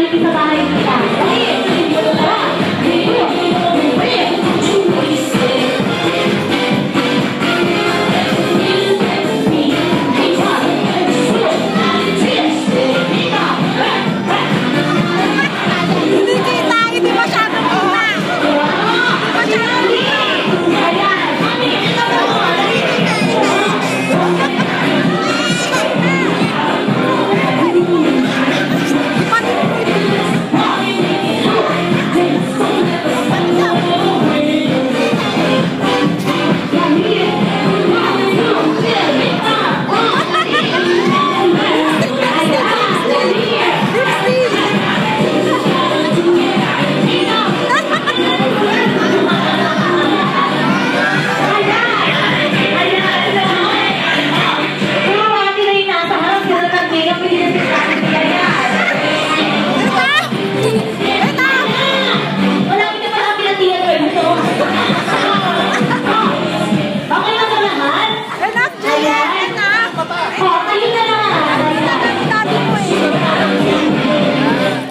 namin sa bahay nila.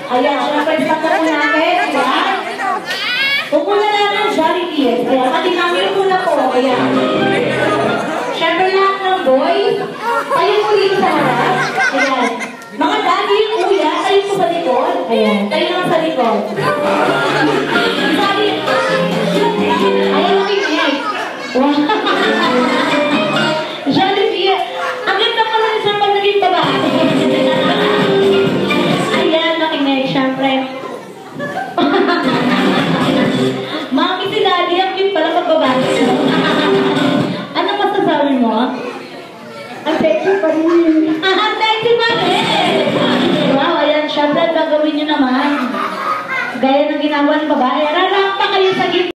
Ayan, syempre, pagka po namin, ayan. Pupula namin ang Jollibee. Ayan, pati namin muna po. Ayan. Syempre lahat ng boy, tayo po dito sa harap. Ayan. Mga daddy, kuya, tayo po sa likod. Ayan, tayo naman sa likod. Sabi, ayan, makinig. Wow. Jollibee, ang ganda pa rin sa pag naging baba. Siyempre. Mami si Daddy, ang cute pala magbabago. Ano masasabi mo? Ang sexy pa rin. Ang sexy pa rin! Wow, ayan, siyempre, gagawin nyo naman. Gaya ng ginawa ng babae. Rarampa kayo sa gitna.